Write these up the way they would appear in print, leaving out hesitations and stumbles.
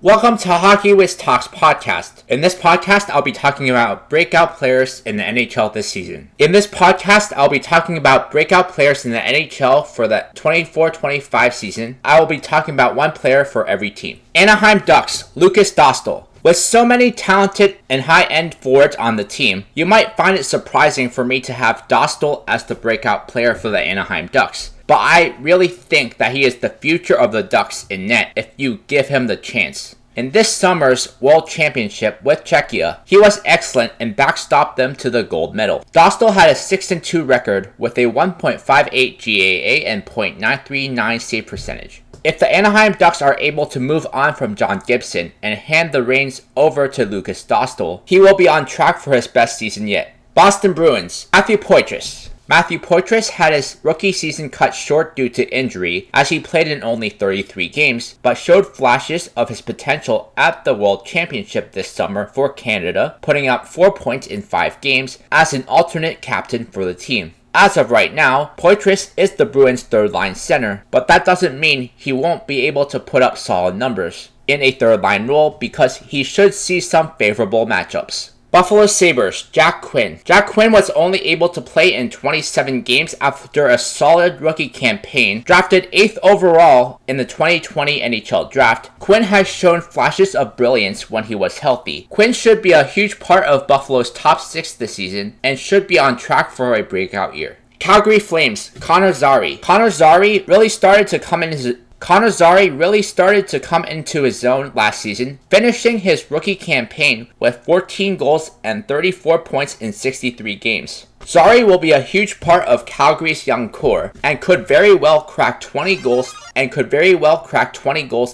Welcome to Hockey Wiz Talks podcast. In this podcast, I'll be talking about breakout players in the NHL this season. In this podcast, I'll be talking about breakout players in the NHL for the 24-25 season. I will be talking about one player for every team. Anaheim Ducks, Lukas Dostal. With so many talented and high-end forwards on the team, you might find it surprising for me to have Dostal as the breakout player for the Anaheim Ducks. But I really think that he is the future of the Ducks in net if you give him the chance. In this summer's World Championship with Czechia, he was excellent and backstopped them to the gold medal. Dostal had a 6-2 record with a 1.58 GAA and .939 save percentage. If the Anaheim Ducks are able to move on from John Gibson and hand the reins over to Lukas Dostal, he will be on track for his best season yet. Boston Bruins, Matthew Poitras. Matthew Poitras had his rookie season cut short due to injury as he played in only 33 games, but showed flashes of his potential at the World Championship this summer for Canada, putting up 4 points in 5 games as an alternate captain for the team. As of right now, Poitras is the Bruins' third-line center, but that doesn't mean he won't be able to put up solid numbers in a third-line role because he should see some favorable matchups. Buffalo Sabres, Jack Quinn. Jack Quinn was only able to play in 27 games after a solid rookie campaign. Drafted 8th overall in the 2020 NHL Draft, Quinn has shown flashes of brilliance when he was healthy. Quinn should be a huge part of Buffalo's top 6 this season and should be on track for a breakout year. Calgary Flames, Connor Zary. Connor Zary really started to come into his zone last season, finishing his rookie campaign with 14 goals and 34 points in 63 games. Zary will be a huge part of Calgary's young core and could very well crack 20 goals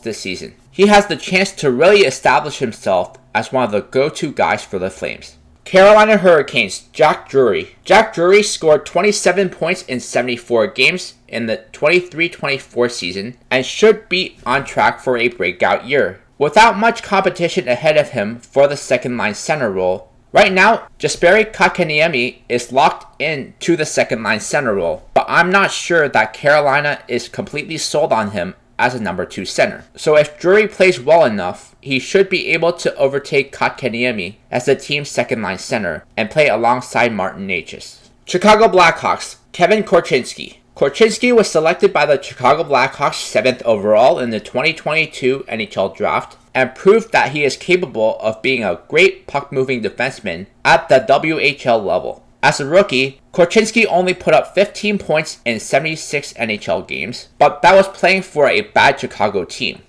this season. He has the chance to really establish himself as one of the go-to guys for the Flames. Carolina Hurricanes, Jack Drury. Jack Drury scored 27 points in 74 games in the 23-24 season and should be on track for a breakout year. Without much competition ahead of him for the second-line center role, right now, Jesperi Kotkaniemi is locked in to the second-line center role, but I'm not sure that Carolina is completely sold on him as a number 2 center. So if Drury plays well enough, he should be able to overtake Kotkaniemi as the team's second-line center and play alongside Martin Necas. Chicago Blackhawks, Kevin Korchinski. Korchinski was selected by the Chicago Blackhawks 7th overall in the 2022 NHL Draft and proved that he is capable of being a great puck-moving defenseman at the WHL level. As a rookie, Korchinski only put up 15 points in 76 NHL games, but that was playing for a bad Chicago team.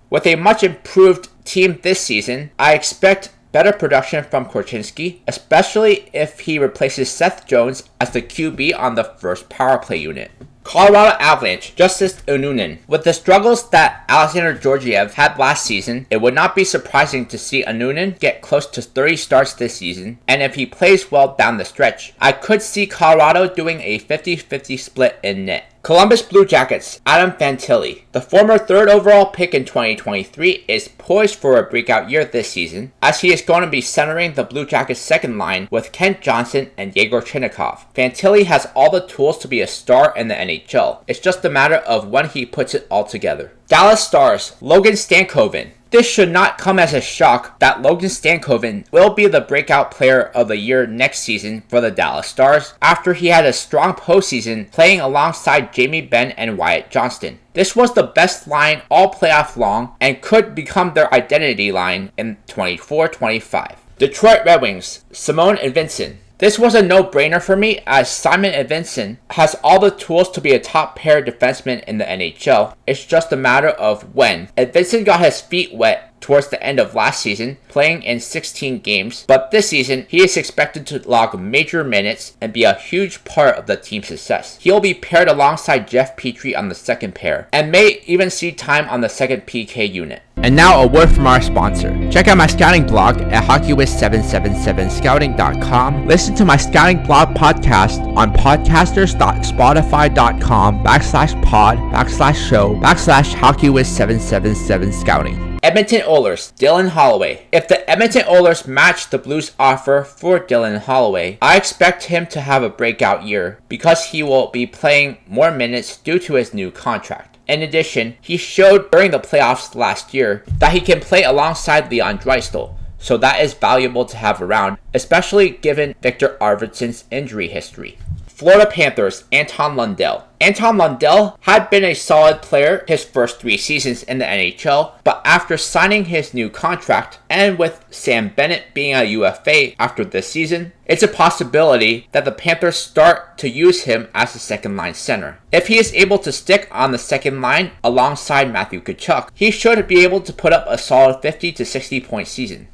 With a much improved team this season, I expect better production from Korchinski, especially if he replaces Seth Jones as the QB on the first power play unit. Colorado Avalanche, Justus Annunen. With the struggles that Alexander Georgiev had last season, it would not be surprising to see Annunen get close to 30 starts this season, and if he plays well down the stretch, I could see Colorado doing a 50-50 split in net. Columbus Blue Jackets, Adam Fantilli. The former 3rd overall pick in 2023 is poised for a breakout year this season, as he is going to be centering the Blue Jackets' second line with Kent Johnson and Yegor Chinakhov. Fantilli has all the tools to be a star in the NHL. It's just a matter of when he puts it all together. Dallas Stars, Logan Stankoven. This should not come as a shock that Logan Stankoven will be the breakout player of the year next season for the Dallas Stars after he had a strong postseason playing alongside Jamie Benn and Wyatt Johnston. This was the best line all playoff long and could become their identity line in 24-25. Detroit Red Wings, Simon Edvinsson. This was a no-brainer for me as Simon Edvinsson has all the tools to be a top pair defenseman in the NHL. It's just a matter of when. Edvinsson got his feet wet towards the end of last season, playing in 16 games, but this season he is expected to log major minutes and be a huge part of the team's success. He'll be paired alongside Jeff Petrie on the second pair, and may even see time on the second PK unit. And now a word from our sponsor. Check out my scouting blog at hockeywiz777scouting.com. Listen to my scouting blog podcast on podcasters.spotify.com/pod/show/hockeywiz777scouting. Edmonton Oilers, Dylan Holloway. If the Edmonton Oilers match the Blues' offer for Dylan Holloway, I expect him to have a breakout year because he will be playing more minutes due to his new contract. In addition, he showed during the playoffs last year that he can play alongside Leon Draisaitl, so that is valuable to have around, especially given Victor Arvidsson's injury history. Florida Panthers, Anton Lundell. Anton Lundell had been a solid player his first 3 seasons in the NHL, but after signing his new contract, and with Sam Bennett being a UFA after this season, it's a possibility that the Panthers start to use him as a second-line center. If he is able to stick on the second line alongside Matthew Tkachuk, he should be able to put up a solid 50 to 60 point season.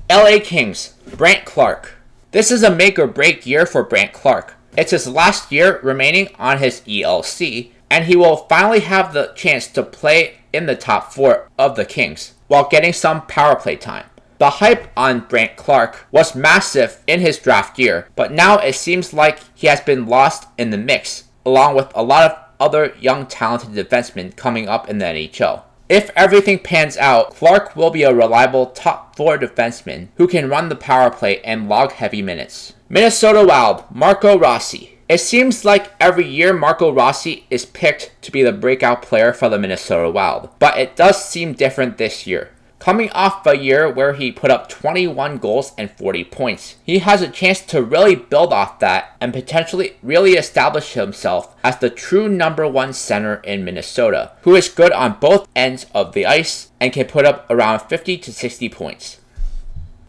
LA Kings, Brandt Clarke. This is a make or break year for Brandt Clarke. It's his last year remaining on his ELC, and he will finally have the chance to play in the top 4 of the Kings, while getting some power play time. The hype on Brandt Clarke was massive in his draft year, but now it seems like he has been lost in the mix, along with a lot of other young talented defensemen coming up in the NHL. If everything pans out, Clarke will be a reliable top 4 defenseman who can run the power play and log heavy minutes. Minnesota Wild, Marco Rossi. It seems like every year Marco Rossi is picked to be the breakout player for the Minnesota Wild, but it does seem different this year. Coming off a year where he put up 21 goals and 40 points, he has a chance to really build off that and potentially really establish himself as the true number 1 center in Minnesota, who is good on both ends of the ice and can put up around 50 to 60 points.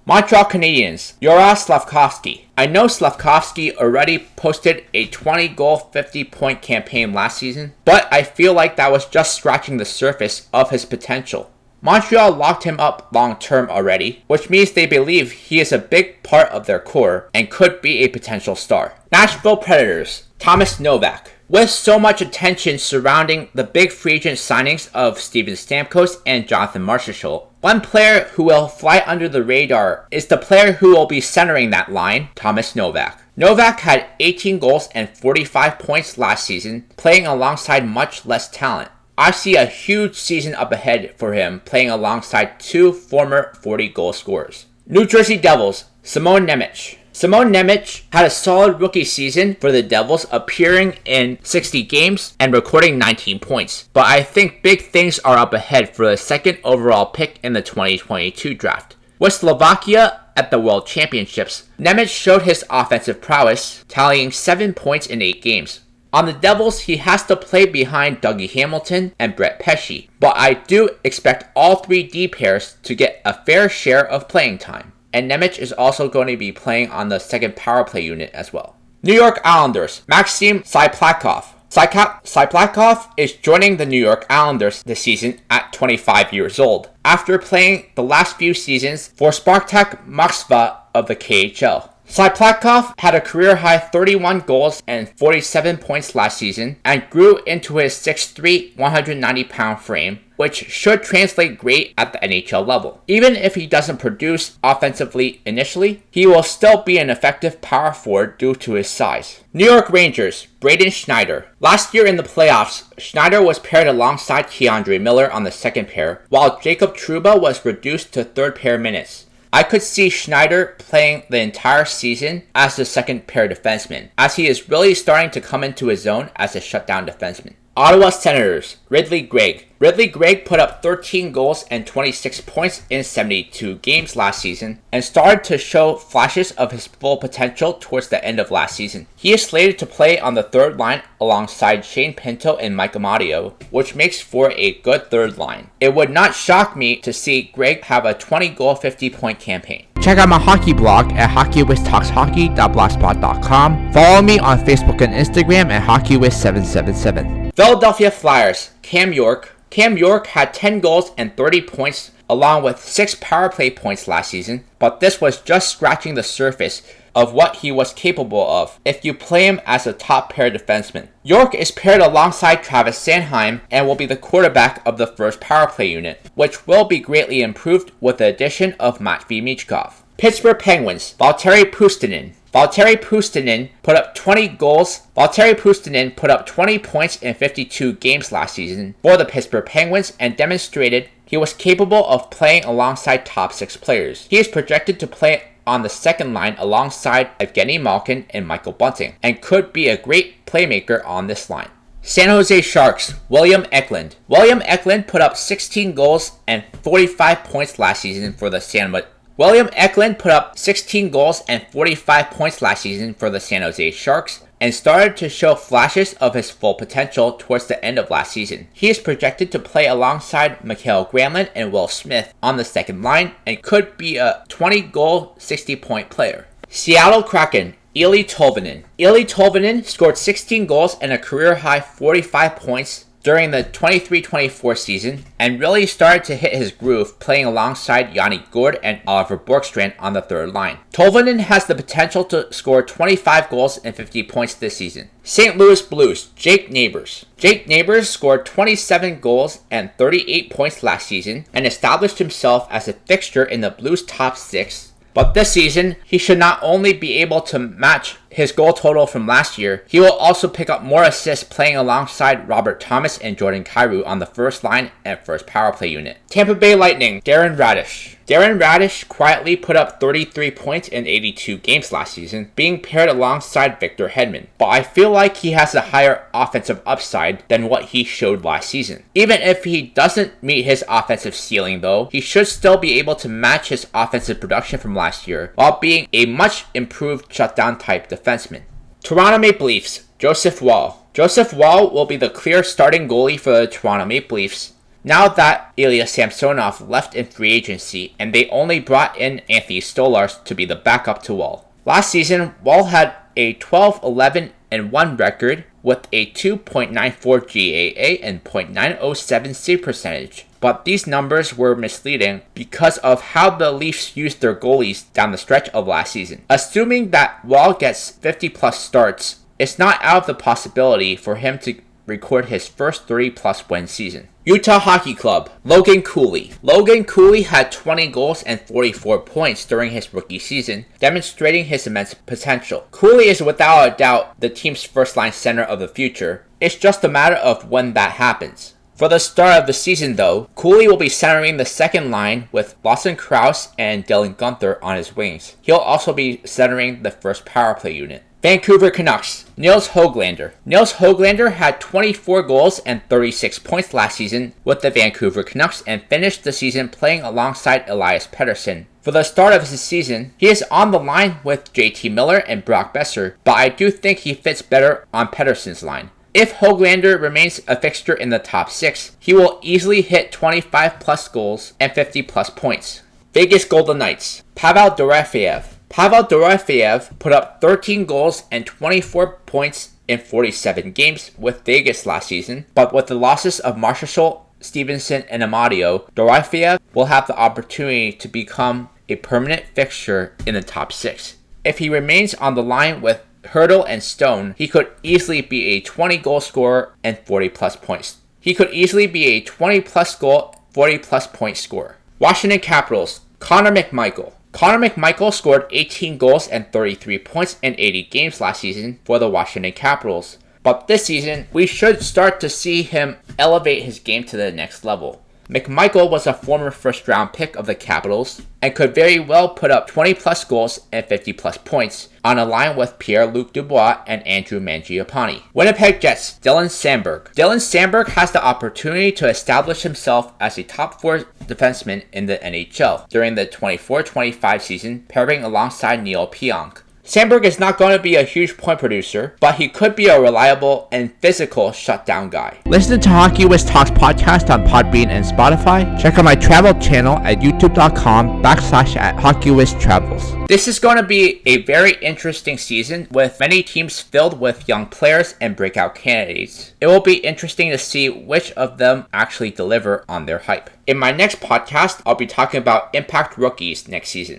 Montreal Canadiens, Juraj Slafkovsky. I know Slafkovsky already posted a 20-goal, 50-point campaign last season, but I feel like that was just scratching the surface of his potential. Montreal locked him up long-term already, which means they believe he is a big part of their core and could be a potential star. Nashville Predators, Thomas Novak. With so much attention surrounding the big free agent signings of Steven Stamkos and Jonathan Marchessault, one player who will fly under the radar is the player who will be centering that line, Thomas Novak. Novak had 18 goals and 45 points last season, playing alongside much less talent. I see a huge season up ahead for him playing alongside 2 former 40-goal scorers. New Jersey Devils, Simon Nemec. Simon Nemec had a solid rookie season for the Devils, appearing in 60 games and recording 19 points. But I think big things are up ahead for the 2nd overall pick in the 2022 draft. With Slovakia at the World Championships, Nemec showed his offensive prowess, tallying 7 points in 8 games. On the Devils, he has to play behind Dougie Hamilton and Brett Pesce, but I do expect all 3 D pairs to get a fair share of playing time. And Nemec is also going to be playing on the 2nd power play unit as well. New York Islanders, Maxim Siplakov. Siplakov is joining the New York Islanders this season at 25 years old, after playing the last few seasons for Spartak Moskva of the KHL. Siplakov had a career-high 31 goals and 47 points last season and grew into his 6'3", 190-pound frame, which should translate great at the NHL level. Even if he doesn't produce offensively initially, he will still be an effective power forward due to his size. New York Rangers, Braden Schneider. Last year in the playoffs, Schneider was paired alongside Keandre Miller on the 2nd pair, while Jacob Trouba was reduced to 3rd pair minutes. I could see Schneider playing the entire season as the 2nd pair defenseman, as he is really starting to come into his zone as a shutdown defenseman. Ottawa Senators, Ridley Gregg. Ridley Gregg put up 13 goals and 26 points in 72 games last season and started to show flashes of his full potential towards the end of last season. He is slated to play on the 3rd line alongside Shane Pinto and Mike Amadio, which makes for a good 3rd line. It would not shock me to see Gregg have a 20-goal, 50-point campaign. Check out my hockey blog at hockeywithtalkshockey.blogspot.com. Follow me on Facebook and Instagram at hockeywith777. Philadelphia Flyers, Cam York. Cam York had 10 goals and 30 points along with 6 power play points last season, but this was just scratching the surface of what he was capable of if you play him as a top pair defenseman. York is paired alongside Travis Sanheim and will be the quarterback of the 1st power play unit, which will be greatly improved with the addition of Matvei Michkov. Pittsburgh Penguins, Valtteri Puustinen. Valtteri Puustinen put up 20 goals. Valtteri Puustinen put up 20 points in 52 games last season for the Pittsburgh Penguins and demonstrated he was capable of playing alongside top 6 players. He is projected to play on the 2nd line alongside Evgeny Malkin and Michael Bunting and could be a great playmaker on this line. San Jose Sharks, William Eklund. William Eklund put up 16 goals and 45 points last season for the San Jose Sharks and started to show flashes of his full potential towards the end of last season. He is projected to play alongside Mikael Granlund and Will Smith on the second line and could be a 20-goal, 60-point player. Seattle Kraken, Eeli Tolvanen. Eeli Tolvanen scored 16 goals and a career-high 45 points during the 23-24 season and really started to hit his groove playing alongside Yanni Gourde and Oliver Bjorkstrand on the third line. Tolvanen has the potential to score 25 goals and 50 points this season. St. Louis Blues, Jake Neighbors. Jake Neighbors scored 27 goals and 38 points last season and established himself as a fixture in the Blues' top 6. But this season, he should not only be able to match his goal total from last year, he will also pick up more assists playing alongside Robert Thomas and Jordan Kyrou on the first line and first power play unit. Tampa Bay Lightning, Darren Raddysh. Darren Raddysh quietly put up 33 points in 82 games last season, being paired alongside Victor Hedman. But I feel like he has a higher offensive upside than what he showed last season. Even if he doesn't meet his offensive ceiling though, he should still be able to match his offensive production from last year while being a much improved shutdown type defenseman. Toronto Maple Leafs, Joseph Woll. Joseph Woll will be the clear starting goalie for the Toronto Maple Leafs now that Ilya Samsonov left in free agency and they only brought in Anthony Stolarz to be the backup to Woll. Last season, Woll had a 12-11-1 record with a 2.94 GAA and .907 save percentage. But these numbers were misleading because of how the Leafs used their goalies down the stretch of last season. Assuming that Woll gets 50-plus starts, it's not out of the possibility for him to record his first 30-plus win season. Utah Hockey Club, Logan Cooley. Logan Cooley had 20 goals and 44 points during his rookie season, demonstrating his immense potential. Cooley is without a doubt the team's first-line center of the future. It's just a matter of when that happens. For the start of the season though, Cooley will be centering the second line with Lawson Krause and Dylan Guenther on his wings. He'll also be centering the first power play unit. Vancouver Canucks, Nils Höglander. Nils Höglander had 24 goals and 36 points last season with the Vancouver Canucks and finished the season playing alongside Elias Pettersson. For the start of his season, he is on the line with JT Miller and Brock Besser, but I do think he fits better on Pettersson's line. If Höglander remains a fixture in the top 6, he will easily hit 25-plus goals and 50-plus points. Vegas Golden Knights, Pavel Dorofeyev. Pavel Dorofeyev put up 13 goals and 24 points in 47 games with Vegas last season, but with the losses of Marchessault, Stevenson, and Amadio, Dorofeyev will have the opportunity to become a permanent fixture in the top 6. If he remains on the line with Hurdle and Stone, he could easily be a 20-goal scorer and 40-plus points. He could easily be a 20-plus goal, 40-plus point scorer. Washington Capitals, Connor McMichael. Connor McMichael scored 18 goals and 33 points in 80 games last season for the Washington Capitals. But this season, we should start to see him elevate his game to the next level. McMichael was a former first-round pick of the Capitals and could very well put up 20-plus goals and 50-plus points on a line with Pierre-Luc Dubois and Andrew Mangiapane. Winnipeg Jets, Dylan Samberg. Dylan Samberg has the opportunity to establish himself as a top-4 defenseman in the NHL during the 24-25 season, pairing alongside Neil Pionk. Samberg is not going to be a huge point producer, but he could be a reliable and physical shutdown guy. Listen to Hockey Wiz Talks podcast on Podbean and Spotify. Check out my travel channel at youtube.com/HockeyWizTravels. This is going to be a very interesting season with many teams filled with young players and breakout candidates. It will be interesting to see which of them actually deliver on their hype. In my next podcast, I'll be talking about impact rookies next season.